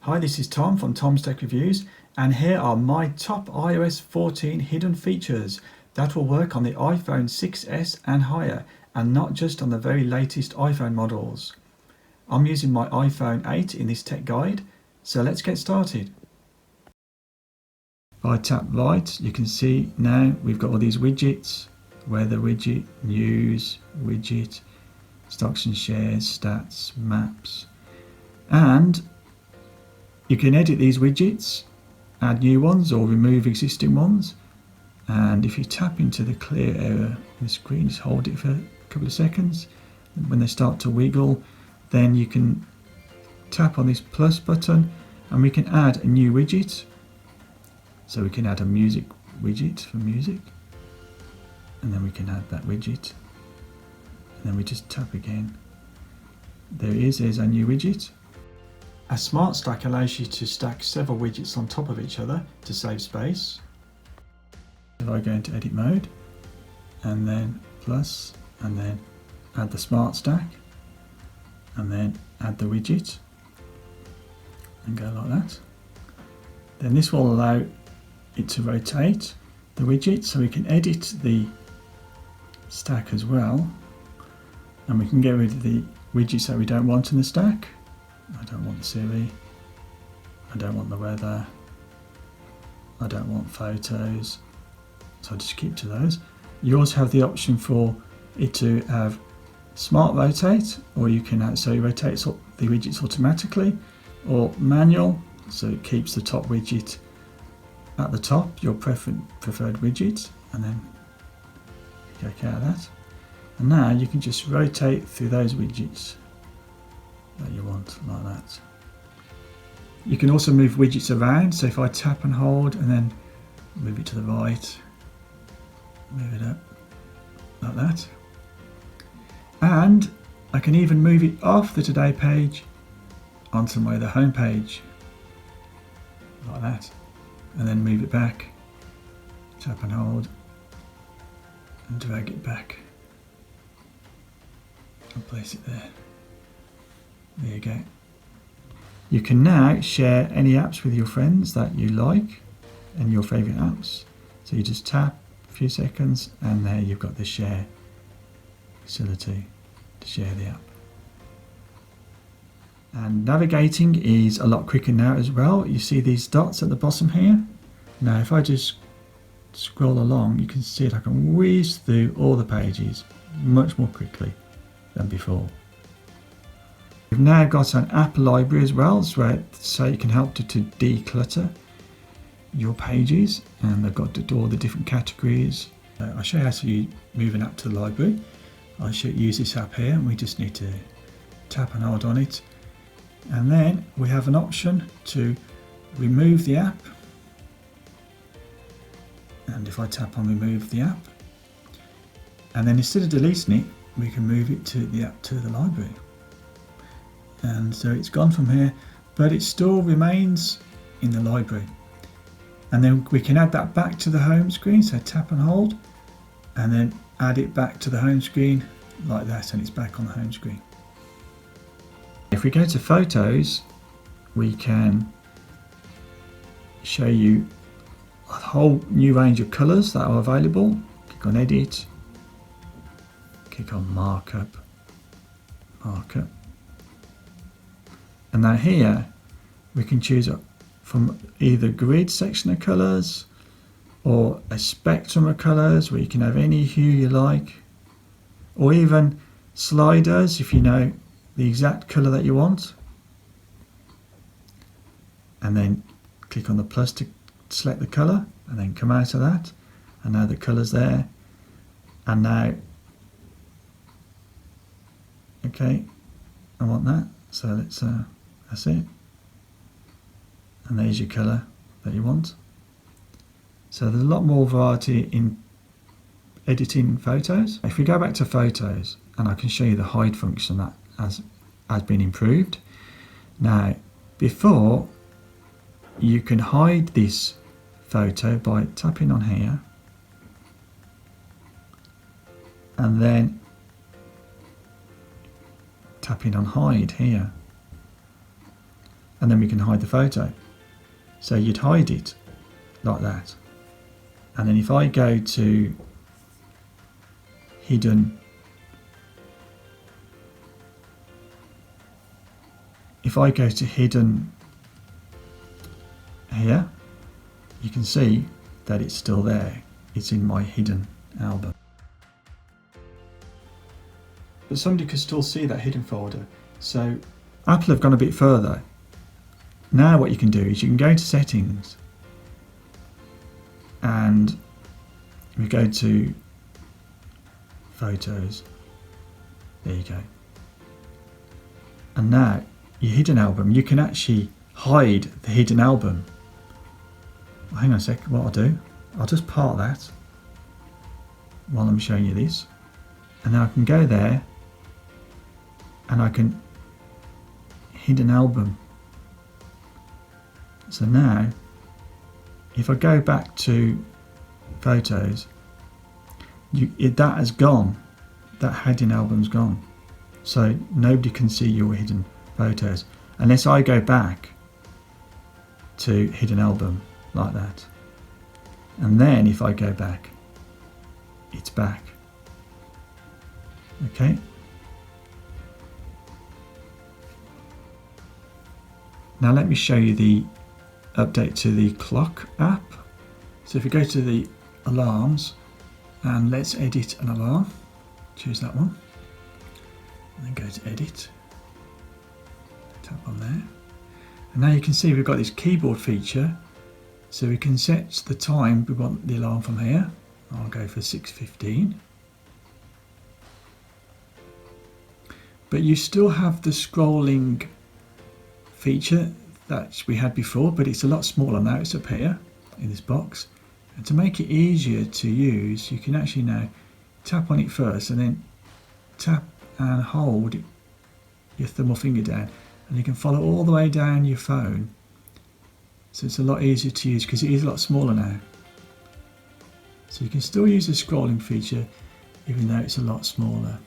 Hi, this is Tom from Tom's Tech Reviews, and here are my top iOS 14 hidden features that will work on the iPhone 6s and higher, and not just on the very latest iPhone models. I'm using my iPhone 8 in this tech guide, so let's get started. If I tap right, you can see now we've got all these widgets: weather widget, news widget, stocks and shares, stats, maps, and you can edit these widgets, add new ones or remove existing ones. And if you tap into the clear area in the screen, just hold it for a couple of seconds. When they start to wiggle, then you can tap on this plus button and we can add a new widget. So we can add a music widget for music, and then we can add that widget, and then we just tap again. There's our new widget. A smart stack allows you to stack several widgets on top of each other to save space. If I go into edit mode and then plus, and then add the smart stack, and then add the widget and go like that, then this will allow it to rotate the widget, so we can edit the stack as well, and we can get rid of the widgets that we don't want in the stack. I don't want Siri, I don't want the weather, I don't want photos, so I'll just keep to those. You also have the option for it to have smart rotate, or you can so it rotates the widgets automatically, or manual, so it keeps the top widget at the top, your preferred widget, and then you go out of that. And now you can just rotate through those widgets that you want, like that. You can also move widgets around, so if I tap and hold and then move it to the right, move it up like that, and I can even move it off the today page onto my other home page like that, and then move it back, tap and hold and drag it back and place it there. There you go. You can now share any apps with your friends that you like and your favourite apps. So you just tap a few seconds and there you've got the share facility to share the app. And navigating is a lot quicker now as well. You see these dots at the bottom here. Now if I just scroll along, you can see it, I can whiz through all the pages much more quickly than before. We've now got an app library as well, so you can help to declutter your pages, and they've got all the different categories. I'll show you how to move an app to the library. I should use this app here, and we just need to tap and hold on it, and then we have an option to remove the app, and if I tap on remove the app, and then instead of deleting it, we can move it to the app to the library. And so it's gone from here, but it still remains in the library. And then we can add that back to the home screen, so tap and hold, and then add it back to the home screen like that, and it's back on the home screen. If we go to photos, we can show you a whole new range of colours that are available. Click on edit, click on markup, and now here we can choose from either grid section of colours or a spectrum of colours where you can have any hue you like, or even sliders if you know the exact colour that you want, and then click on the plus to select the colour and then come out of that, and now the colour's there. And now, okay, I want that, so let's that's it, and there's your colour that you want. So there's a lot more variety in editing photos. If we go back to photos, and I can show you the hide function that has been improved. Now before, you can hide this photo by tapping on here and then tapping on hide here. and then we can hide the photo. So you'd hide it like that, and then if I go to hidden, if I go to hidden here, you can see that it's still there. It's in my hidden album. But somebody could still see that hidden folder. So Apple have gone a bit further. Now what you can do is you can go to settings and we go to photos. There you go. And now your hidden album, you can actually hide the hidden album. Well, hang on a sec, what I'll do, I'll just park that while I'm showing you this. And now I can go there and I can hidden album. So now if I go back to photos, that has gone, that hidden album's gone. So nobody can see your hidden photos unless I go back to hidden album like that. And then if I go back, it's back. Okay. Now let me show you the update to the clock app. So if we go to the alarms and let's edit an alarm, choose that one, and then go to edit, tap on there, and now you can see we've got this keyboard feature, so we can set the time we want the alarm from here. I'll go for 6:15. But you still have the scrolling feature that we had before, but it's a lot smaller now. It's up here in this box, and to make it easier to use, you can actually now tap on it first and then tap and hold your thumb or finger down, and you can follow all the way down your phone. So it's a lot easier to use because it is a lot smaller now. So you can still use the scrolling feature even though it's a lot smaller.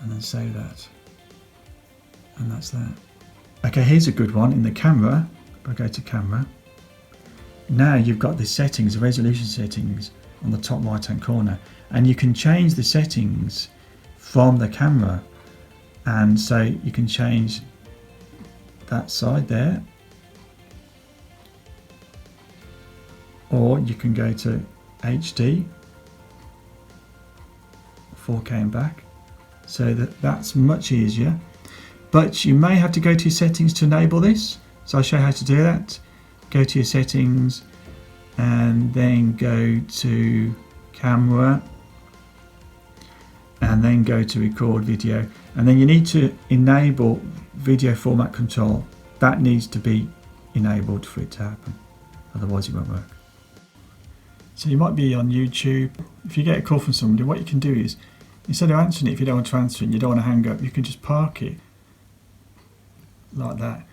And then save that. And that's that. Okay, here's a good one in the camera. If I go to camera, now you've got the settings, the resolution settings on the top right hand corner, and you can change the settings from the camera. And so you can change that side there, or you can go to HD, 4K and back. So that's much easier, but you may have to go to your settings to enable this. So I'll show you how to do that. Go to your settings and then go to camera and then go to record video, and then you need to enable video format control. That needs to be enabled for it to happen, otherwise it won't work. So you might be on YouTube. If you get a call from somebody, what you can do is, instead of answering it, if you don't want to answer it and you don't want to hang up, you can just park it like that,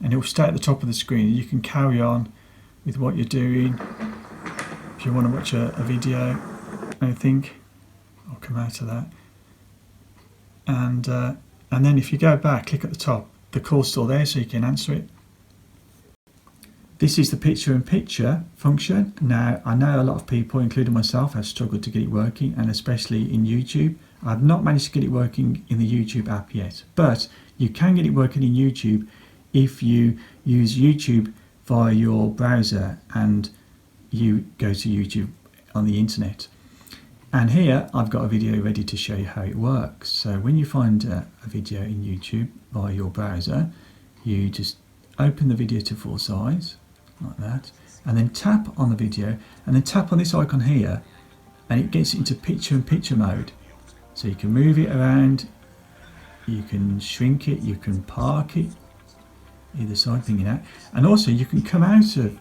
and it will stay at the top of the screen. You can carry on with what you're doing. If you want to watch a video, I think I'll come out of that, and then if you go back, click at the top, the call's still there, so you can answer it. This is the picture-in-picture function. Now, I know a lot of people, including myself, have struggled to get it working, and especially in YouTube. I've not managed to get it working in the YouTube app yet, but you can get it working in YouTube if you use YouTube via your browser and you go to YouTube on the internet. And here I've got a video ready to show you how it works. So when you find a video in YouTube via your browser, you just open the video to full size, like that, and then tap on the video, and then tap on this icon here, and it gets into picture-in-picture mode. So you can move it around, you can shrink it, you can park it, either side, bring it out, and also you can come out of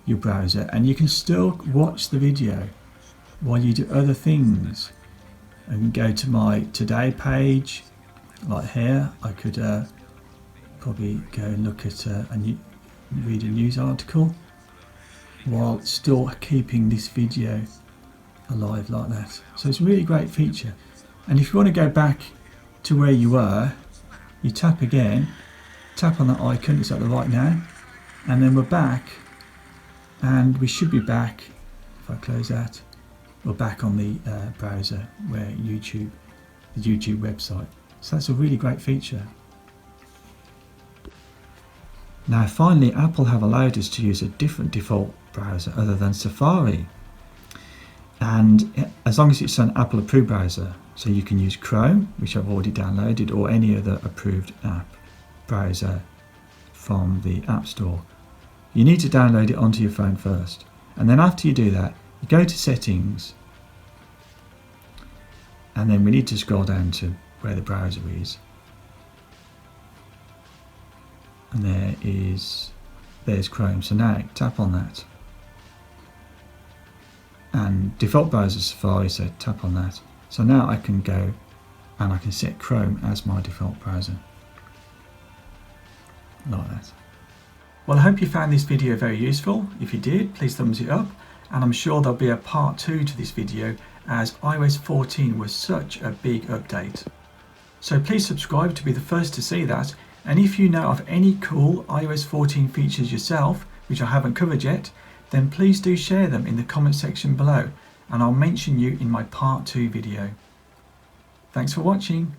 your browser and you can still watch the video while you do other things. I can go to my today page, like here. I could probably go and look at read a news article while still keeping this video alive like that. So it's a really great feature. And if you want to go back to where you were, you tap again tap on that icon, it's at the right now, and then we're back, and we should be back, if I close that, we're back on the browser where the YouTube website. So that's a really great feature. Now finally, Apple have allowed us to use a different default browser other than Safari, and as long as it's an Apple approved browser, so you can use Chrome, which I've already downloaded, or any other approved app browser from the App Store. You need to download it onto your phone first, and then after you do that, you go to Settings, and then we need to scroll down to where the browser is, and there's Chrome. So now tap on that, and default browser Safari, so tap on that. So now I can go and I can set Chrome as my default browser, like that. Well, I hope you found this video very useful. If you did, please thumbs it up, and I'm sure there'll be a part 2 to this video, as iOS 14 was such a big update. So please subscribe to be the first to see that, and if you know of any cool iOS 14 features yourself, which I haven't covered yet, then please do share them in the comment section below, and I'll mention you in my part 2 video. Thanks for watching.